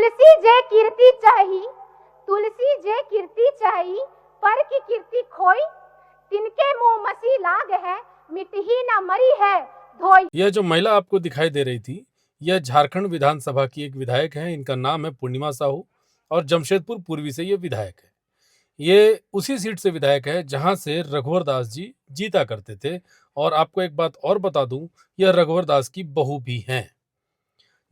तुलसी जे कीर्ति चाही, तुलसी जे कीर्ति चाही, पर की कीर्ति खोई, तिनके मुंह मसी लाग है, मिटही न मरी है धोई। यह जो महिला आपको दिखाई दे रही थी, यह झारखंड विधानसभा की एक विधायक है। इनका नाम है पूर्णिमा साहू और जमशेदपुर पूर्वी से ये विधायक है। ये उसी सीट से विधायक है जहां से रघुवर दास जी जीता करते थे। और आपको एक बात और बता दूं, यह रघुवर दास की बहू भी हैं।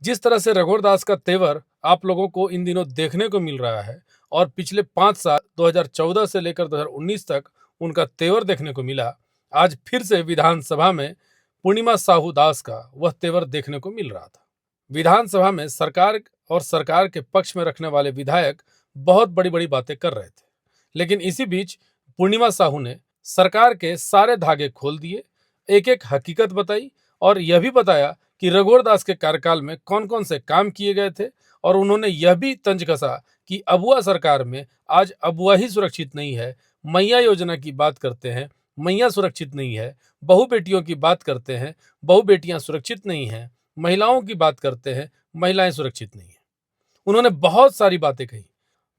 जिस तरह से रघुवर दास का तेवर आप लोगों को इन दिनों देखने को मिल रहा है और पिछले 5 साल 2014 से लेकर 2019 तक उनका तेवर देखने को मिला, आज फिर से विधानसभा में पूर्णिमा साहू दास का वह तेवर देखने को मिल रहा था। विधानसभा में सरकार और सरकार के पक्ष में रखने वाले विधायक बहुत बड़ी बड़ी बातें कर रहे थे, लेकिन इसी बीच पूर्णिमा साहू ने सरकार के सारे धागे खोल दिए, एक एक हकीकत बताई और यह भी बताया कि रघुवर दास के कार्यकाल में कौन कौन से काम किए गए थे। और उन्होंने यह भी तंज कसा कि अबुआ सरकार में आज अबुआ ही सुरक्षित नहीं है। मैया योजना की बात करते हैं, मैया सुरक्षित नहीं है। बहु बेटियों की बात करते हैं, बहु बेटियां सुरक्षित नहीं हैं। महिलाओं की बात करते हैं, महिलाएं सुरक्षित नहीं हैं। उन्होंने बहुत सारी बातें कही।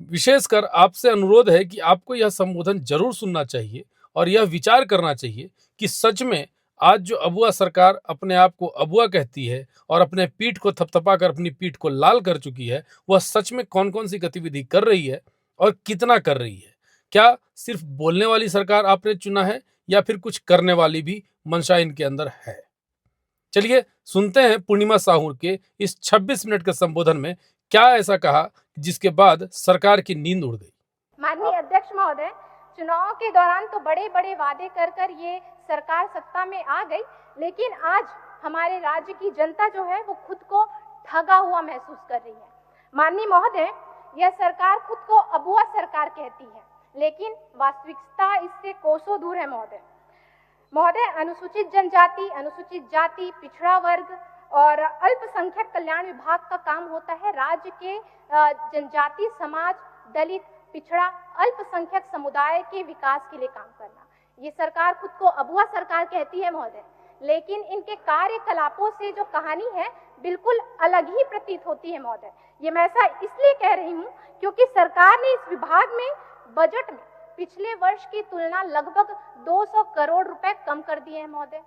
विशेषकर आपसे अनुरोध है कि आपको यह संबोधन जरूर सुनना चाहिए और यह विचार करना चाहिए कि सच में आज जो अबुआ सरकार अपने आप को अबुआ कहती है और अपने पीठ को थपथपाकर अपनी पीठ को लाल कर चुकी है, वह सच में कौन कौन सी गतिविधि कर रही है और कितना कर रही है। क्या सिर्फ बोलने वाली सरकार आपने चुना है या फिर कुछ करने वाली भी मंशा इनके अंदर है? चलिए सुनते हैं पूर्णिमा साहू के इस 26 मिनट के संबोधन में क्या ऐसा कहा जिसके बाद सरकार की नींद उड़ गई। माननीय अध्यक्ष महोदय, चुनाव के दौरान तो बड़े बड़े वादे कर कर ये सरकार सत्ता में आ गई, लेकिन आज हमारे राज्य की जनता जो है वो खुद को ठगा हुआ महसूस कर रही है। माननीय महोदय, यह सरकार खुद को अबुआ सरकार कहती है, लेकिन वास्तविकता इससे कोसों दूर है महोदय। अनुसूचित जनजाति, अनुसूचित जाति, पिछड़ा वर्ग और अल्पसंख्यक कल्याण विभाग का काम होता है राज्य के जनजाति समाज, दलित, पिछड़ा, अल्पसंख्यक समुदाय के विकास के लिए काम करना। ये सरकार खुद को अबुआ सरकार कहती है महोदय, लेकिन इनके कार्यकलापों से जो कहानी है बिल्कुल अलग ही प्रतीत होती है महोदय। ये मैं ऐसा इसलिए कह रही हूँ क्योंकि सरकार ने इस विभाग में बजट में पिछले वर्ष की तुलना लगभग 200 करोड़ रुपए कम कर दिए हैं महोदय।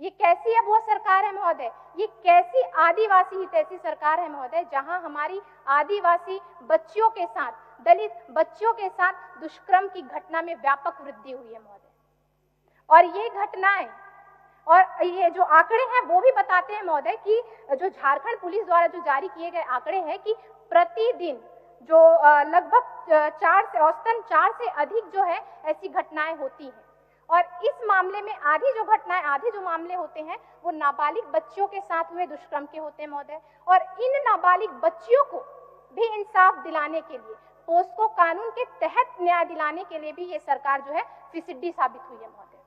ये कैसी अबुआ सरकार है महोदय? ये कैसी आदिवासी हितैषी सरकार है महोदय, जहां हमारी आदिवासी बच्चियों के साथ, दलित बच्चियों के साथ दुष्कर्म की घटना में व्यापक वृद्धि हुई है महोदय। और ये घटनाएं और ये जो आंकड़े हैं वो भी बताते हैं महोदय कि जो झारखंड पुलिस द्वारा जो जारी किए गए आंकड़े हैं कि प्रतिदिन जो लगभग 4 से अधिक जो है ऐसी घटनाएं होती हैं। और इस मामले में आधी जो मामले होते हैं वो नाबालिग बच्चियों के साथ हुए दुष्कर्म के होते हैं महोदय। और इन नाबालिग बच्चियों को भी इंसाफ दिलाने के लिए, पोस्को कानून के तहत न्याय दिलाने के लिए भी ये सरकार जो है फिसिड्डी साबित हुई है महोदय।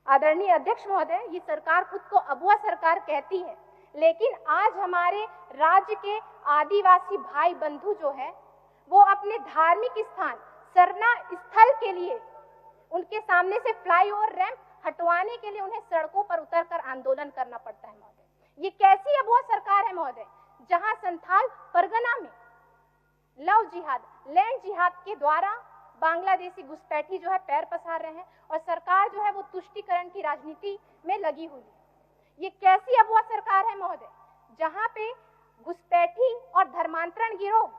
आदरणीय अध्यक्ष महोदय, ये सरकार खुद को अबुआ सरकार कहती है, लेकिन आज हमारे राज्य के आदिवासी भाई बंधु जो है वो अपने धार्मिक स्थान सरना स्थल के लिए उनके सामने से फ्लाईओवर रैंप हटवाने के लिए उन्हें सड़कों पर उतरकर आंदोलन करना पड़ता है महोदय। ये कैसी अबुआ सरकार है महोदय, जहां संथाल परगना में लव जिहाद, लैंड जिहाद के द्वारा बांग्लादेशी घुसपैठी जो है पैर पसार रहे हैं और सरकार जो है वो तुष्टीकरण की राजनीति में लगी हुई है। ये कैसी अबुआ सरकार है महोदय, जहां पे घुसपैठी और धर्मांतरण गिरोह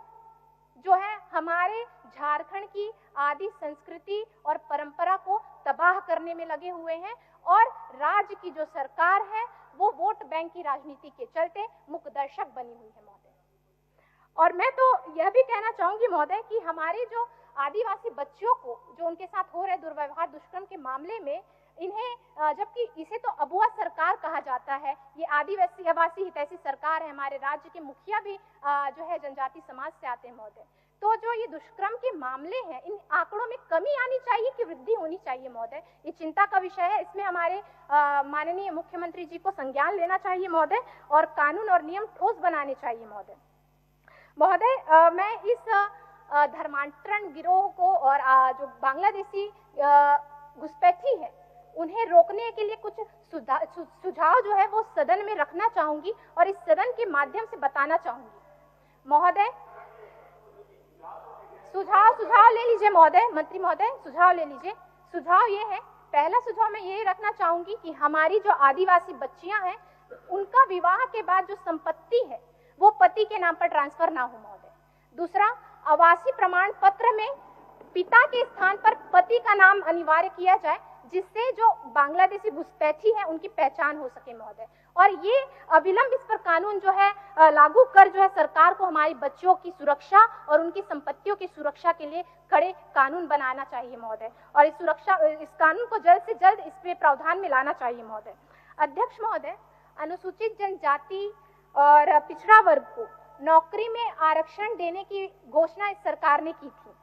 जो है हमारे झारखंड की आदि संस्कृति और परंपरा को तबाह करने में लगे हुए हैं और राज्य की जो सरकार है वो वोट बैंक की राजनीति के चलते मुकदर्शक बनी हुई है महोदय। और मैं तो यह भी कहना चाहूंगी महोदय कि हमारे जो आदिवासी बच्चियों को जो उनके साथ हो रहे दुर्व्यवहार, दुष्कर्म के मामले में इन्हें, जबकि इसे तो अबुआ सरकार कहा जाता है, ये आदिवासी हितैषी सरकार है, हमारे राज्य के मुखिया भी जो है जनजाति समाज से आते हैं महोदय। तो जो ये दुष्कर्म के मामले हैं, इन आंकड़ों में कमी आनी चाहिए कि वृद्धि होनी चाहिए महोदय? ये चिंता का विषय है। इसमें हमारे माननीय मुख्यमंत्री जी को संज्ञान लेना चाहिए महोदय और कानून और नियम ठोस बनाने चाहिए महोदय। मैं इस धर्मांतरण गिरोह को और जो बांग्लादेशी घुसपैठी है उन्हें रोकने के लिए कुछ सुझाव जो है वो सदन में रखना चाहूंगी और इस सदन के माध्यम से बताना चाहूंगी। महोदय सुझाव ले लीजिए महोदय, मंत्री महोदय सुझाव ले लीजिए। सुझाव ये है, पहला सुझाव मैं ये रखना चाहूंगी कि हमारी जो आदिवासी बच्चियां हैं उनका विवाह के बाद जो संपत्ति है वो पति के नाम पर ट्रांसफर ना हो महोदय। दूसरा, आवासीय प्रमाण पत्र में पिता के स्थान पर पति का नाम अनिवार्य किया जाए, जिससे जो बांग्लादेशी घुसपैठी है उनकी पहचान हो सके महोदय। और ये अविलंब इस पर कानून जो है लागू कर जो है सरकार को हमारी बच्चियों की सुरक्षा और उनकी संपत्तियों की सुरक्षा के लिए कड़े कानून बनाना चाहिए महोदय, और इस कानून को जल्द से जल्द इस पे प्रावधान में लाना चाहिए महोदय। अध्यक्ष महोदय, अनुसूचित जनजाति और पिछड़ा वर्ग को नौकरी में आरक्षण देने की घोषणा इस सरकार ने की थी,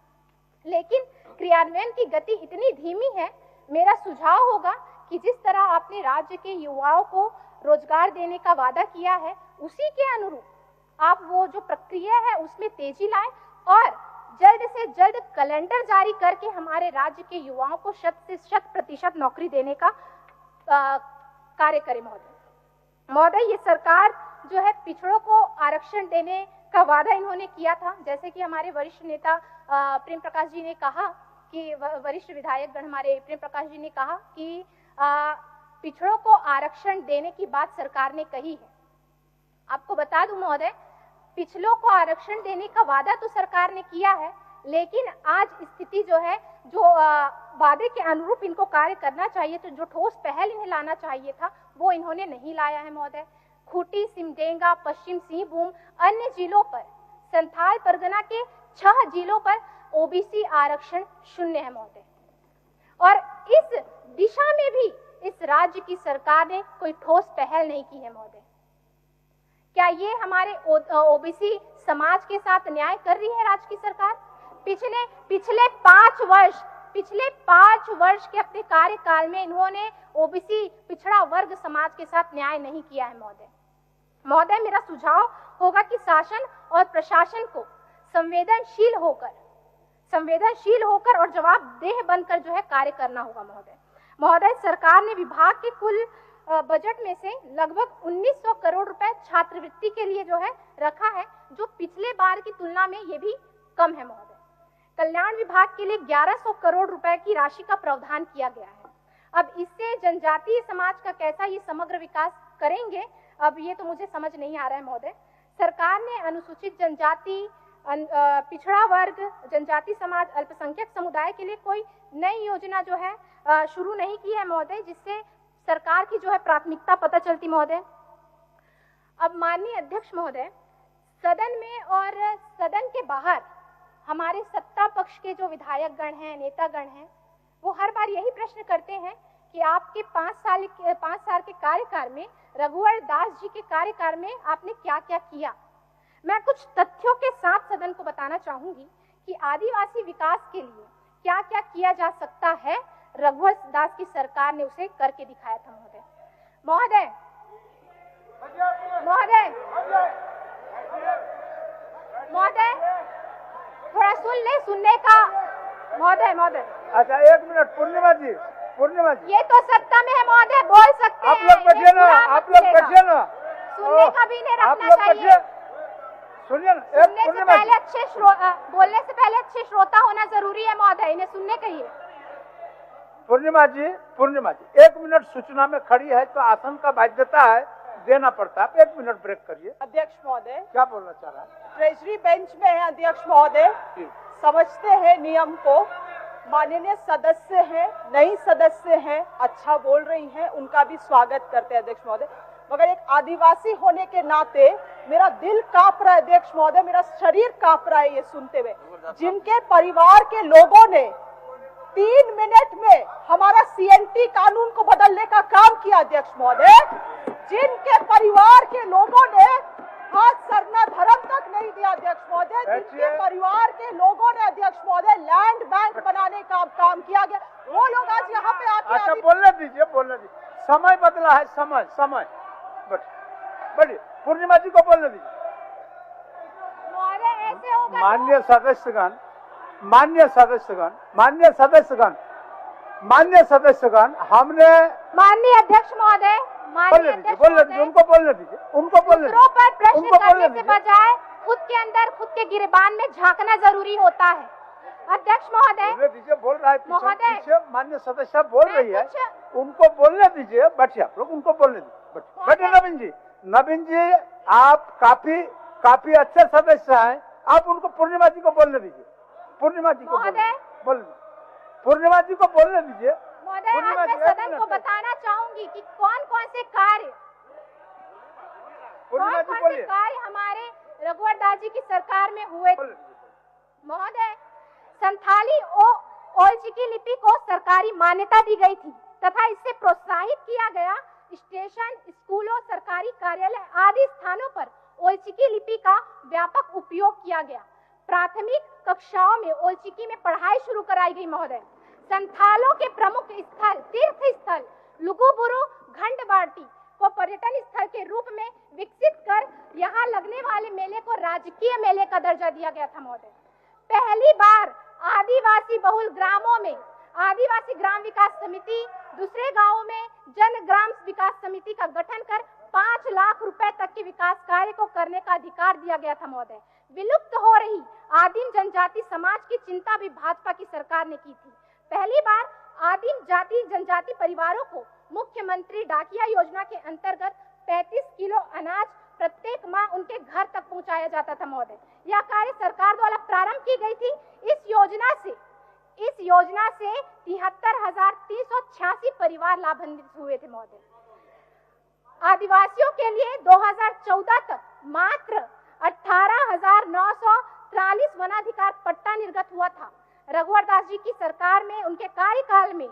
लेकिन क्रियान्वयन की गति इतनी धीमी है। मेरा सुझाव होगा कि जिस तरह आपने राज्य के युवाओं को रोजगार देने का वादा किया है, उसी के अनुरूप आप वो जो प्रक्रिया है उसमें तेजी लाएं और जल्द से जल्द कैलेंडर जारी करके हमारे राज्य के युवाओं को 100% नौकरी देने का कार्य करें महोदय। ये सरकार जो है पिछड़ों को आरक्षण देने का वादा इन्होंने किया था, जैसे कि हमारे वरिष्ठ नेता प्रेम प्रकाश जी ने कहा कि वरिष्ठ विधायकगण हमारे प्रेम प्रकाश जी ने कहा कि पिछड़ों को आरक्षण देने की बात सरकार ने कही है। आपको बता दूं महोदय, पिछड़ों को आरक्षण देने का वादा तो सरकार ने किया है, लेकिन आज स्थिति जो है जो वादे के अनुरूप इनको कार्य करना चाहिए, तो जो ठोस पहल इन्हें लाना चाहिए था वो इन्होंने नहीं लाया है महोदय। खूंटी, सिमडेगा, पश्चिम सिंहभूम, अन्य जिलों पर, संथाल परगना के 6 जिलों पर ओबीसी आरक्षण 0 है महोदय, और इस दिशा में भी इस राज्य की सरकार ने कोई ठोस पहल नहीं की है महोदय। क्या ये हमारे ओबीसी समाज के साथ न्याय कर रही है राज्य की सरकार? पिछले 5 वर्ष के अपने कार्यकाल में इन्होंने ओबीसी पिछड़ा वर्ग समाज के साथ न्याय नहीं किया है महोदय। मेरा सुझाव होगा कि शासन और प्रशासन को संवेदनशील होकर और जवाबदेह बनकर जो है कार्य करना होगा महोदय। सरकार ने विभाग के कुल बजट में से लगभग 1900 करोड़ रुपए छात्रवृत्ति के लिए जो है रखा है, जो पिछले बार की तुलना में ये भी कम है महोदय। कल्याण विभाग के लिए 1100 करोड़ रुपए की राशि का प्रावधान किया गया है। अब इससे जनजातीय समाज का कैसा ये समग्र विकास करेंगे, अब ये तो मुझे समझ नहीं आ रहा है महोदय। सरकार ने अनुसूचित जनजाति, पिछड़ा वर्ग, जनजाति समाज, अल्पसंख्यक समुदाय के लिए कोई नई योजना जो है शुरू नहीं की है महोदय, जिससे सरकार की जो है प्राथमिकता पता चलती महोदय। अब माननीय अध्यक्ष महोदय, सदन में और सदन के बाहर हमारे सत्ता पक्ष के जो विधायकगण हैं, नेतागण हैं, वो हर बार यही प्रश्न करते हैं कि आपके 5 साल के कार्यकाल में, रघुवर दास जी के कार्यकाल में आपने क्या क्या किया। मैं कुछ तथ्यों के साथ सदन को बताना चाहूंगी कि आदिवासी विकास के लिए क्या क्या किया जा सकता है। रघुवर दास की सरकार ने उसे करके दिखाया था महोदय। थोड़ा सुनने का महोदय। अच्छा, 1 मिनट। पूर्णिमा जी, ये तो सत्ता में है महोदय, बोल सकते हैं। आप लोग बैठिए ना, सुनने का भी नहीं रखना चाहिए। सुनिए ना, बोलने से पहले अच्छे श्रोता होना जरूरी है महोदय, इन्हें सुनने कहिए। पूर्णिमा जी, 1 मिनट सूचना में खड़ी है तो आसन का बाध्यता है, देना पड़ता है। आप 1 मिनट ब्रेक करिए। अध्यक्ष महोदय, क्या बोलना चाह रहा है? ट्रेजरी बेंच में है अध्यक्ष महोदय, समझते हैं नियम को। माननीय सदस्य हैं, नई सदस्य हैं, अच्छा बोल रही हैं, उनका भी स्वागत करते हैं अध्यक्ष महोदय। मगर एक आदिवासी होने के नाते मेरा दिल कांप रहा है अध्यक्ष महोदय, मेरा शरीर कांप रहा है ये सुनते हुए। जिनके परिवार के लोगों ने 3 मिनट में हमारा सीएनटी कानून को बदलने का काम किया अध्यक्ष महोदय, जिनके परिवार के लोगों ने हाथ सरना धर्म तक नहीं दिया अध्यक्ष महोदय, जिनके परिवार के लोगों ने अध्यक्ष महोदय लैंड बैंक बनाने का काम किया गया, वो लोग आज यहाँ पे आके। अच्छा, बोलने दीजिए। समय बदला है, समय बढ़िए। पूर्णिमा जी को बोलने दीजिए। ऐसे होगा। माननीय सदस्यगण, हमने माननीय अध्यक्ष महोदय, बोलने दीजिए, उनको बोलने दीजिए। दूसरों पर प्रश्न करने से बजाय खुद के अंदर, खुद के गिरबान में झांकना जरूरी होता है। अध्यक्ष महोदय, बोलने दीजिए, बोल रहा है महोदय, पीछे माननीय सदस्य बोल रही है, कुछ उनको बोलने दीजिए। बैठिए आप लोग, उनको बोलने दीजिए। बैठे नवीन जी। नवीन जी, आप काफी अच्छे सदस्य हैं, आप उनको पूर्णिमा जी को बोलने दीजिए। पूर्णिमा जी को बोलने, पूर्णिमा जी को बोलने दीजिए। महोदय, आज मैं सदन को बताना चाहूंगी कि कौन कौन से कार्य हमारे रघुवर दास जी की सरकार में हुए थे। महोदय, संथाली ओल्चिकी लिपि को सरकारी मान्यता दी गई थी तथा इससे प्रोत्साहित किया गया। स्टेशन, स्कूलों, सरकारी कार्यालय आदि स्थानों पर ओल्चिकी लिपि का व्यापक उपयोग किया गया। प्राथमिक कक्षाओं में ओल्चिकी में पढ़ाई शुरू कराई गई। महोदय, संथालों के प्रमुख स्थल, तीर्थ स्थल लुगुबुरु घंटबाटी को पर्यटन स्थल के रूप में विकसित कर यहाँ लगने वाले मेले को राजकीय मेले का दर्जा दिया गया था। महोदय, पहली बार आदिवासी बहुल ग्रामों में आदिवासी ग्राम विकास समिति, दूसरे गांवों में जन ग्राम विकास समिति का गठन कर 5 लाख रुपए तक के विकास कार्य को करने का अधिकार दिया गया था। महोदय, विलुप्त हो रही आदिम जनजाति समाज की चिंता भी भाजपा की सरकार ने की थी। पहली बार आदिम जाति जनजाति परिवारों को मुख्यमंत्री डाकिया योजना के अंतर्गत 35 किलो अनाज प्रत्येक माह उनके घर तक पहुंचाया जाता था। महोदय, यह कार्य सरकार द्वारा प्रारंभ की गई थी। इस योजना से 73,386 परिवार लाभान्वित हुए थे। महोदय, आदिवासियों के लिए 2014 तक मात्र 18,943 वनाधिकार पट्टा निर्गत हुआ था। रघुवर दास जी की सरकार में उनके कार्यकाल में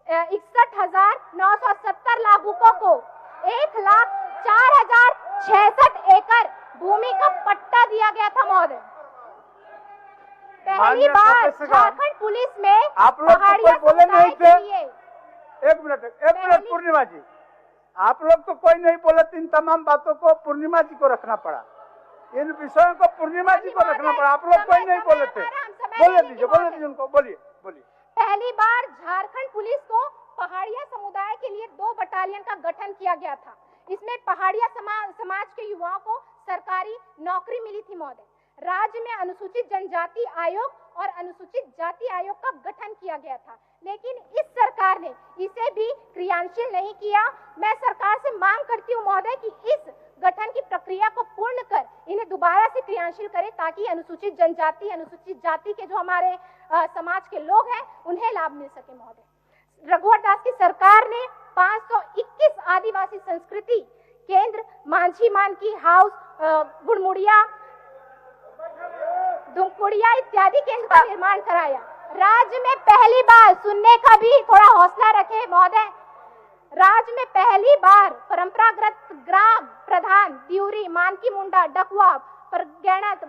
61,970 लाभुकों को 1,04,066 एकड़ भूमि का पट्टा दिया गया था। महोदय, पहली बार झारखंड पुलिस में आप लोग तो बोले नहीं थे। एक मिनट पूर्णिमा जी, आप लोग तो कोई नहीं बोले। इन तमाम बातों को पूर्णिमा जी को रखना पड़ा, इन विषयों को पूर्णिमा जी को रखना पड़ा। आप लोग कोई नहीं बोले थे। बोले दीजिए उनको, बोलिए। पहली बार झारखंड पुलिस को पहाड़िया समुदाय के लिए 2 बटालियन का गठन किया गया था। इसमें पहाड़िया समाज के युवाओं को सरकारी नौकरी मिली थी। महोदय, राज्य में अनुसूचित जनजाति आयोग और अनुसूचित जाति आयोग का गठन किया गया था, लेकिन इस सरकार ने इसे भी क्रियान्वित नहीं किया। मैं सरकार से मांग करती हूँ महोदय कि इस गठन की प्रक्रिया को पूर्ण कर इन्हें दोबारा से क्रियान्वित करें ताकि अनुसूचित जनजाति, अनुसूचित जाति के जो हमारे समाज के लोग हैं उन्हें लाभ मिल सके। महोदय, रघुवर दास की सरकार ने 521 आदिवासी संस्कृति केंद्र, मांझी मानकी हाउस, गुड़मुड़िया, धुमकुड़िया इत्यादि केंद्र का निर्माण कराया। राज्य में पहली बार, सुनने का भी थोड़ा हौसला रखे महोदय, राज्य में पहली बार परंपरागत ग्राम प्रधान दिउरी, मानकी मुंडा, डकवा, परगैणत,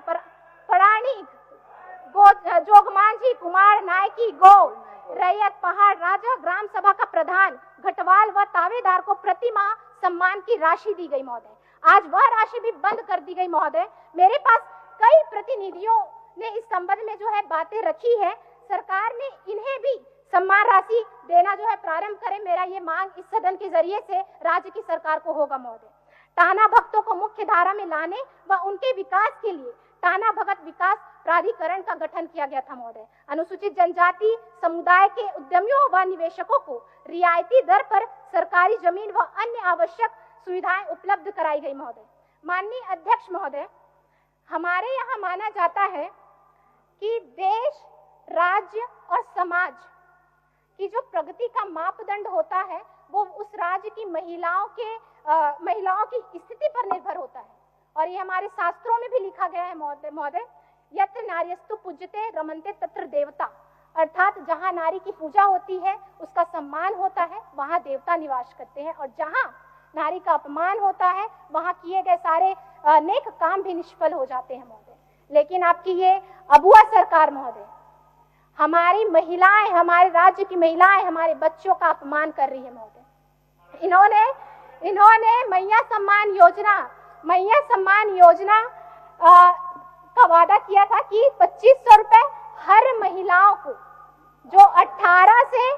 पराणी, जोगमांझी, कुमार, नायकी, गो, रैयत, पहाड़, राजा, ग्राम सभा का प्रधान, घटवाल व तावेदार को प्रति माह सम्मान की राशि दी गई। महोदय, आज वह राशि भी बंद कर दी गई। महोदय, मेरे पास कई प्रतिनिधियों ने इस संबंध में जो है बातें रखी है। सरकार ने इन्हें भी सम्मान राशि देना जो है प्रारंभ करे। मेरा ये मांग इस सदन के जरिए से राज्य की सरकार को होगा। महोदय, टाना भक्तों को मुख्य धारा में लाने व उनके विकास के लिए टाना भगत विकास प्राधिकरण का गठन किया गया था। महोदय, अनुसूचित जनजाति समुदाय के उद्यमियों व निवेशकों को रियायती दर पर सरकारी जमीन व अन्य आवश्यक सुविधाएं उपलब्ध कराई गई। महोदय, माननीय अध्यक्ष महोदय, हमारे यहाँ माना जाता है कि देश, राज्य और समाज की जो प्रगति का मापदंड होता है वो उस राज्य की महिलाओं की स्थिति पर निर्भर होता है। और ये हमारे शास्त्रों में भी लिखा गया है महोदय, यत्र नार्यस्तु पूज्यते रमन्ते तत्र देवता, अर्थात जहाँ नारी की पूजा होती है, उसका सम्मान होता है, वहाँ देवता निवास करते हैं, और जहाँ नारी का अपमान होता है वहाँ किए गए सारे नेक काम भी निष्फल हो जाते हैं। महोदय, लेकिन आपकी ये अबुआ सरकार महोदय हमारी महिलाएं, हमारे राज्य की महिलाएं, हमारे बच्चों का अपमान कर रही है। महोदय, इन्होंने मैया सम्मान योजना का वादा किया था कि 2500 रुपए हर महिलाओं को, जो 18 से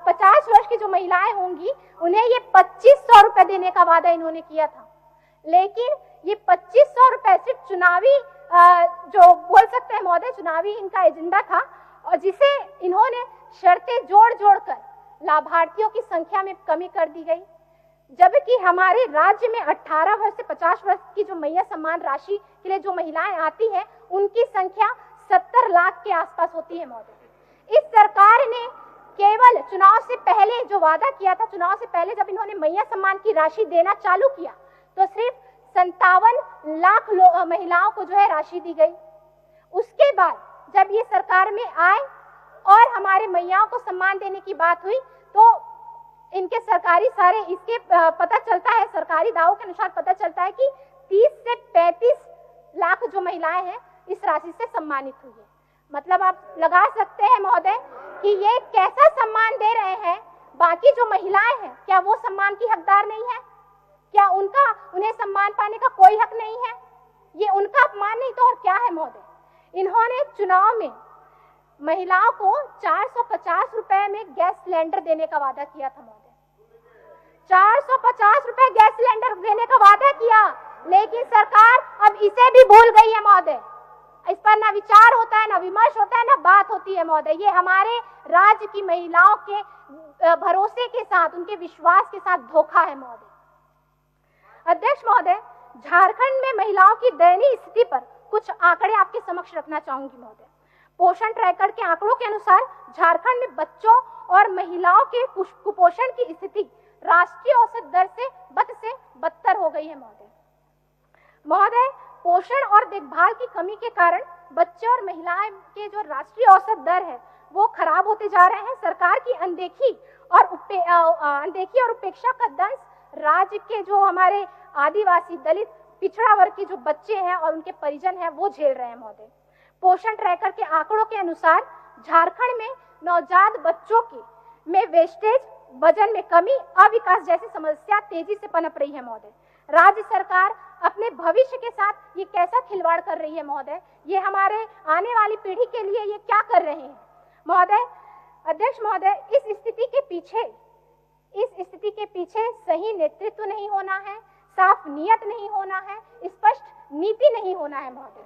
50 वर्ष की जो महिलाएं होंगी उन्हें ये 2500 रुपए देने का वादा इन्होंने किया था। लेकिन ये 2500 रुपए सिर्फ चुनावी जो बोल सकते हैं महोदय, चुनावी इनका एजेंडा था, और जिसे इन्होंने शर्तें जोड़ कर लाभार्थियों की संख्या में कमी कर दी गई। जबकि हमारे राज्य में 18 वर्ष से 50 वर्ष की जो मैया सम्मान राशि के लिए जो महिलाएं आती हैं, उनकी संख्या 70 लाख के आसपास होती है महोदय। इस सरकार ने केवल चुनाव से पहले जो वादा किया था, चुनाव से पहले जब इन्होंने मैया सम्मान की राशि देना चालू किया तो सिर्फ 57 लाख महिलाओं को जो है राशि दी गई। उसके बाद जब ये सरकार में आए और हमारे मैयाओं को सम्मान देने की बात हुई तो इनके सरकारी सारे इसके पता चलता है, सरकारी दावों के अनुसार पता चलता है कि 30 से 35 लाख जो महिलाएं हैं इस राशि से सम्मानित हुई है। मतलब आप लगा सकते हैं महोदय कि ये कैसा सम्मान दे रहे हैं। बाकी जो महिलाएं हैं क्या वो सम्मान की हकदार नहीं है? क्या उन्हें सम्मान पाने का कोई हक नहीं है? ये उनका अपमान नहीं तो और क्या है महोदय? इन्होंने चुनाव में महिलाओं को 450 रुपए में गैस सिलेंडर देने का वादा किया था महोदय। 450 रुपए गैस सिलेंडर देने का वादा किया, लेकिन सरकार अब इसे भी भूल गई है महोदय। इस पर ना विचार होता है, ना विमर्श होता है, ना बात होती है महोदय। ये हमारे राज्य की महिलाओं के भरोसे के साथ, उनके विश्वास के साथ धोखा है महोदय। अध्यक्ष महोदय, झारखंड में महिलाओं की दयनीय स्थिति पर कुछ आंकड़े आपके समक्ष रखना चाहूंगी महोदय। पोषण ट्रैकर के आंकड़ों के अनुसार झारखंड में बच्चों और महिलाओं के कुपोषण की स्थिति राष्ट्रीय औसत दर से बदतर हो गई है महोदय। पोषण और देखभाल की कमी के कारण बच्चे और महिलाएं के जो राष्ट्रीय औसत दर है वो खराब होते जा रहे हैं। सरकार की अनदेखी और उपेक्षा का दंश राज्य के जो हमारे आदिवासी, दलित, पिछड़ा वर्ग के जो बच्चे हैं और उनके परिजन हैं वो झेल रहे हैं महोदय। पोषण ट्रैकर के आंकड़ों के अनुसार झारखंड में नवजात बच्चों में वेस्टेज, वजन में कमी, अविकास जैसी समस्या तेजी से पनप रही है महोदय। राज्य सरकार अपने भविष्य के साथ ये कैसा खिलवाड़ कर रही है महोदय? ये हमारे आने वाली पीढ़ी के लिए ये क्या कर रहे हैं महोदय? अध्यक्ष महोदय, इस स्थिति के पीछे सही नेतृत्व नहीं होना है, साफ नियत नहीं होना है, स्पष्ट नीति नहीं होना है महोदय।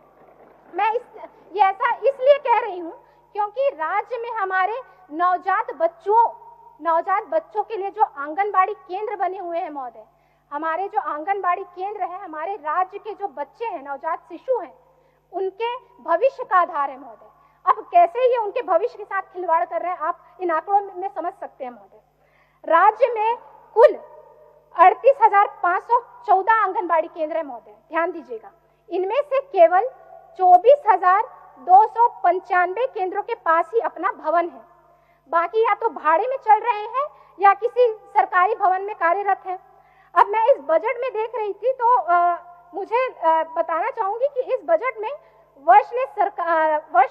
मैं ये ऐसा इसलिए कह रही हूँ क्योंकि राज्य में हमारे नवजात बच्चों के लिए जो आंगनबाड़ी केंद्र बने हुए हैं महोदय, हमारे जो आंगनबाड़ी केंद्र है, हमारे राज्य के जो बच्चे हैं, नवजात शिशु हैं, उनके भविष्य का आधार है महोदय। अब कैसे ये उनके भविष्य के साथ खिलवाड़ कर रहे हैं आप इन आंकड़ों में समझ सकते हैं महोदय। राज्य में कुल 38,514 आंगनबाड़ी केंद्र है महोदय, ध्यान दीजिएगा। इनमें से केवल 24,295 केंद्रों के पास ही अपना भवन है, बाकी या तो भाड़े में चल रहे हैं या किसी सरकारी भवन में कार्यरत हैं। अब मैं इस बजट में देख रही थी तो मुझे बताना चाहूंगी कि इस बजट में वर्ष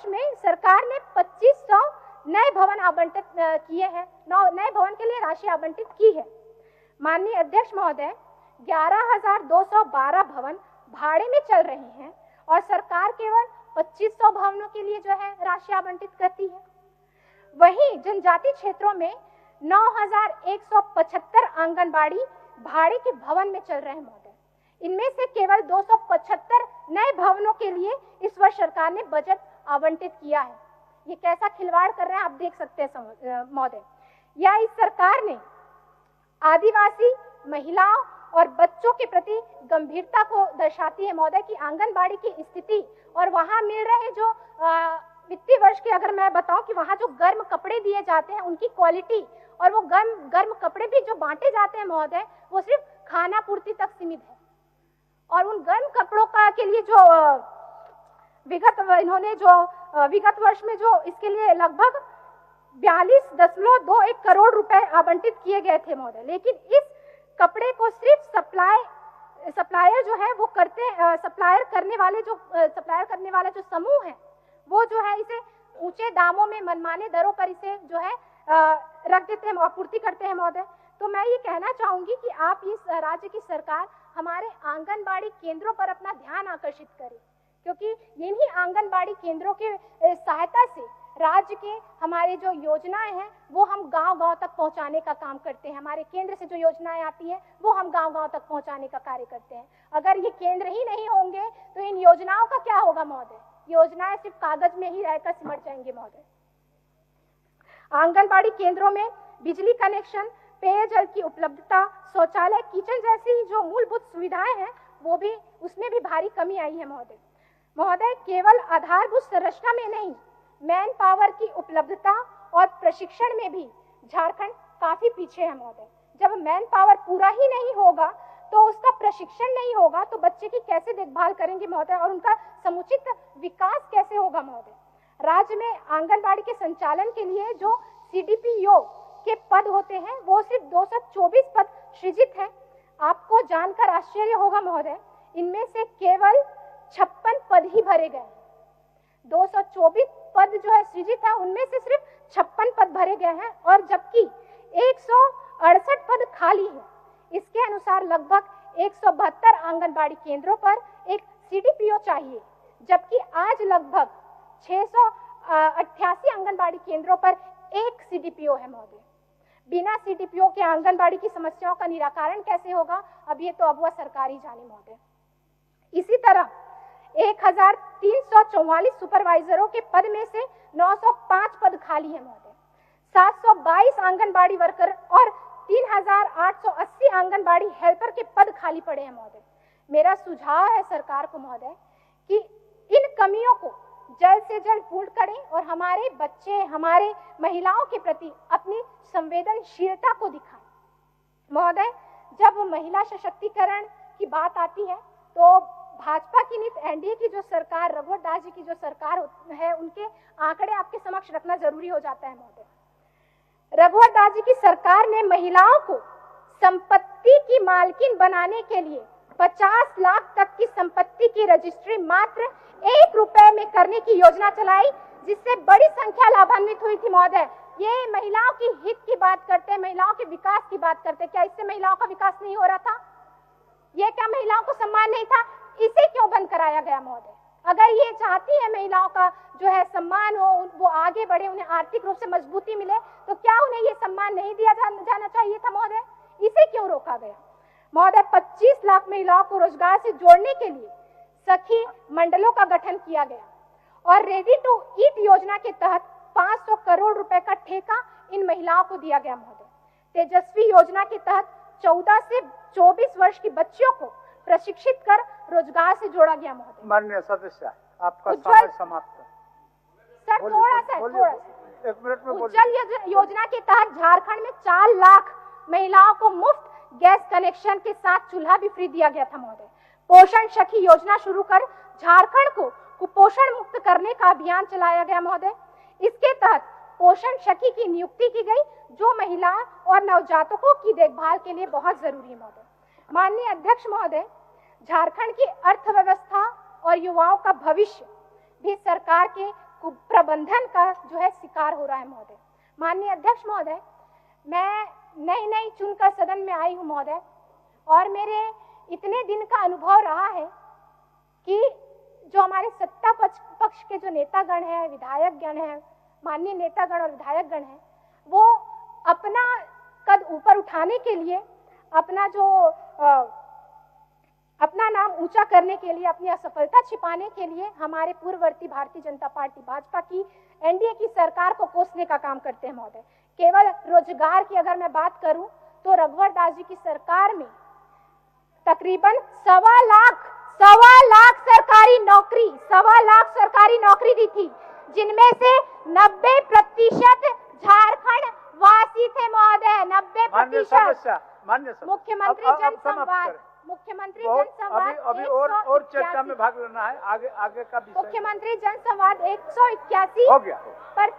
में सरकार ने 2500 नए भवन आवंटित किए हैं, नए भवन के लिए राशि आवंटित की है। माननीय अध्यक्ष महोदय, 11,212 भवन भाड़े में चल रहे हैं और सरकार केवल 2500 भवनों के लिए जो है राशि आवंटित करती है। वहीं जनजाति क्षेत्रों में 9,175 आंगनबाड़ी भाड़े के भवन में चल रहे हैं महोदय। इनमें से केवल 275 नए भवनों के लिए इस वर्ष सरकार ने बजट आवंटित किया है। ये कैसा खिलवाड़ कर रहे हैं आप देख सकते हैं महोदय। या इस सरकार ने आदिवासी महिलाओं और बच्चों के प्रति गंभीरता को दर्शाती है महोदय कि आंगनबाड़ी की स्थिति और वहां मिल रहे जो वित्तीय वर्ष के अगर मैं बताऊं कि वहां जो गर्म कपड़े दिए जाते हैं उनकी क्वालिटी और वो गर्म कपड़े भी जो बांटे जाते हैं महोदय वो सिर्फ खाना पूर्ति तक सीमित है। और उन गर्म कपड़ों का के लिए जो विगत वर्ष में जो इसके लिए लगभग 42.21 करोड़ रुपए आवंटित किए गए थे महोदय, लेकिन इस कपड़े को सिर्फ सप्लायर जो है वो सप्लायर करने वाला जो समूह है वो जो है इसे ऊंचे दामों में मनमाने दरों पर इसे जो है रख देते हैं, आपूर्ति करते हैं महोदय। तो मैं ये कहना चाहूंगी कि आप इस राज्य की सरकार हमारे आंगनबाड़ी केंद्रों पर अपना ध्यान आकर्षित करें, क्योंकि इन्हीं आंगनबाड़ी केंद्रों की सहायता से राज्य के हमारे जो योजनाएं हैं वो हम गांव-गांव तक पहुंचाने का काम करते हैं। हमारे केंद्र से जो योजनाएं आती हैं वो हम गांव-गांव तक पहुंचाने का कार्य करते हैं। अगर ये केंद्र ही नहीं होंगे तो इन योजनाओं का क्या होगा महोदय? योजनाएं सिर्फ कागज में ही रहकर सिमट जाएंगे महोदय। आंगनबाड़ी केंद्रों में बिजली कनेक्शन, पेयजल की उपलब्धता, शौचालय, किचन जैसी जो मूलभूत सुविधाएं हैं वो भी, उसमें भी भारी कमी आई है महोदय। केवल आधारभूत संरचना में नहीं, मैन पावर की उपलब्धता और प्रशिक्षण में भी झारखंड काफी पीछे है महोदय। जब मैन पावर पूरा ही नहीं होगा तो उसका प्रशिक्षण नहीं होगा तो बच्चे की कैसे देखभाल करेंगे महोदय, और उनका समुचित विकास कैसे होगा महोदय? राज्य में आंगनबाड़ी के संचालन के लिए जो CDPO के पद होते हैं वो सिर्फ 224 पद सृजित हैं। आपको जानकर आश्चर्य होगा महोदय, इनमें से केवल 56 पद ही भरे गए। 224 पद जो है सृजित है, उनमें से सिर्फ 56 पद भरे गए हैं, और जबकि 168 पद खाली है। इसके अनुसार लगभग 172 आंगनबाड़ी केंद्रों पर एक CDPO चाहिए, जबकि आज लगभग 688 आंगनबाड़ी केंद्रों पर एक CDPO है महोदय। बिना CDPO के आंगनबाड़ी की समस्याओं का निराकरण कैसे होगा, अब ये तो अबुआ सरकार ही जाने महोदय। इसी तरह 1344 सुपरवाइजरों के पद में से 905 पद खाली है महोदय। 722 आंगनबाड़ी वर्कर और 3880 आंगनबाड़ी हेल्पर के पद खाली पड़े हैं महोदय। मेरा सुझाव है सरकार को महोदय कि इन कमियों को जल्द से जल्द पूर्ण करें और हमारे बच्चे, हमारे महिलाओं के प्रति अपनी संवेदनशीलता को दिखाएं। महोदय, जब महिला सशक्तिकरण की बात आती है तो भाजपा की नीति, NDA की जो सरकार, रघुवर दास जी की जो सरकार है, उनके आंकड़े आपके समक्ष रखना जरूरी हो जाता है महोदय। रघुवर दास जी की सरकार ने महिलाओं को संपत्ति की मालकिन बनाने के लिए 50 लाख तक की संपत्ति की रजिस्ट्री मात्र 1 रुपए में करने की योजना चलाई, जिससे बड़ी संख्या लाभान्वित हुई थी महोदय। ये महिलाओं की हित की बात करते हैं, महिलाओं के विकास की बात करते हैं। क्या इससे महिलाओं का विकास नहीं हो रहा था? ये क्या महिलाओं को सम्मान नहीं था? इसे क्यों बंद कराया गया महोदय? अगर ये चाहती है महिलाओं का जो है सम्मान हो, वो आगे बढ़े, उन्हें आर्थिक रूप से मजबूती मिले, तो क्या उन्हें ये सम्मान नहीं दिया जाना चाहिए था महोदय? इसे क्यों रोका गया महोदय? 25 लाख महिलाओं को रोजगार से जोड़ने के लिए सखी मंडलों का गठन किया गया और रेडी टू ईट योजना के तहत 500 करोड़ रुपए का ठेका इन महिलाओं को दिया गया महोदय। तेजस्वी योजना के तहत 14 से 24 वर्ष की बच्चियों को प्रशिक्षित कर रोजगार से जोड़ा गया महोदय। माननीय सदस्य, आपका समय समाप्त। सर थोड़ा सा 1 मिनट में उज्जवल योजना के तहत झारखंड में 4 लाख महिलाओं को मुफ्त गैस कनेक्शन के साथ चूल्हा भी फ्री दिया गया था महोदय। पोषण सखी योजना शुरू कर झारखंड को कुपोषण मुक्त करने का अभियान चलाया गया महोदय। इसके तहत पोषण सखी की नियुक्ति की गई, जो महिला और नवजातकों की देखभाल के लिए बहुत जरूरी है महोदय। माननीय अध्यक्ष महोदय, झारखंड की अर्थव्यवस्था और युवाओं का भविष्य भी सरकार के कुप्रबंधन का जो है शिकार हो रहा है महोदय। माननीय अध्यक्ष महोदय, मैं नई चुनकर सदन में आई हूँ महोदय, और मेरे इतने दिन का अनुभव रहा है कि जो हमारे सत्ता पक्ष के जो नेतागण हैं, विधायकगण हैं, माननीय नेतागण और विधायकगण हैं, वो अपना कद ऊपर उठाने के लिए, अपना नाम ऊंचा करने के लिए, अपनी असफलता छिपाने के लिए हमारे पूर्ववर्ती भारतीय जनता पार्टी भाजपा की NDA की सरकार को कोसने का काम करते हैं महोदय। केवल रोजगार की अगर मैं बात करूं तो रघुवर दास जी की सरकार में तकरीबन 1.25 लाख सरकारी नौकरी दी थी, जिनमें से 90% झारखंड वासी थे महोदय। 90%। मुख्यमंत्री जनसंवाद अभी और चर्चा में भाग लेना है, आगे का विषय। मुख्यमंत्री जनसंवाद 181 हो गया पर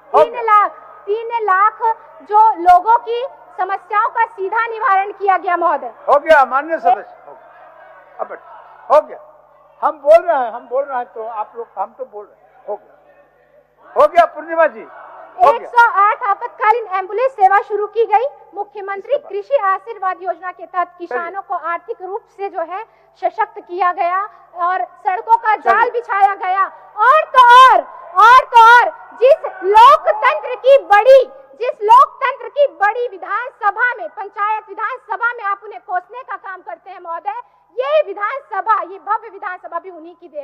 3 लाख जो लोगों की समस्याओं का सीधा निवारण किया गया महोदय। हो गया माननीय सदस्य, अब हो गया। हम बोल रहे हैं तो आप लोग, हम तो बोल रहे हैं। हो गया पूर्णिमा जी। 108 आपातकालीन एम्बुलेंस सेवा शुरू की गई। मुख्यमंत्री कृषि आशीर्वाद योजना के तहत किसानों को आर्थिक रूप से जो है सशक्त किया गया और सड़कों का जाल बिछाया गया। और जिस लोक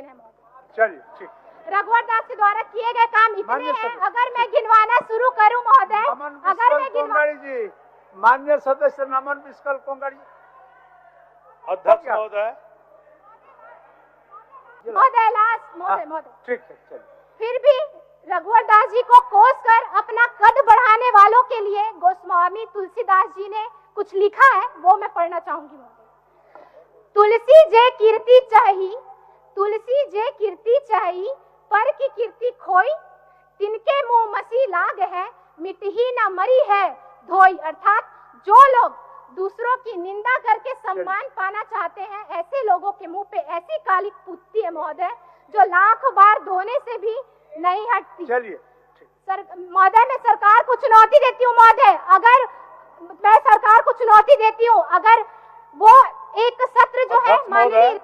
हैं महोदय। चलिए ठीक। रघुवर दास के द्वारा किए गए काम इतने माननीय हैं, सदस्य। अगर मैं गिनवाना शुरू करूं महोदय, नमन अगर मैं बिस्कल कोंगाड़ी जी, माननीय सदस्य नमन बिस्कल कोंगाड़ी। अध्यक्ष महोदय, महोदय लास्ट महोदय ठीक है चलिए। फिर भी रघुवर दास जी को कोस कर अपना कद बढ़ाने वालों के लिए गोस्वामी तुलसीदास जी ने कुछ लिखा है, वो मैं पढ़ना चाहूंगी महोदय। तुलसी जे कीर्ति चाही, तुलसी जे कीर्ति चाही, पर की कीर्ति खोई, तिनके मुंह मसी लाग है, मिटही न मरी है धोई। अर्थात जो लोग दूसरों की निंदा करके सम्मान पाना चाहते हैं, ऐसे लोगों के मुंह पे ऐसी काली पूतती है महोदय, जो लाख बार धोने से भी नहीं हटती। चलिए सर महोदय, मैं सरकार को चुनौती देती हूँ महोदय, अगर मैं सरकार को चुनौती देती हूँ, अगर वो एक सत्र जो है अध्यक्ष महोदय,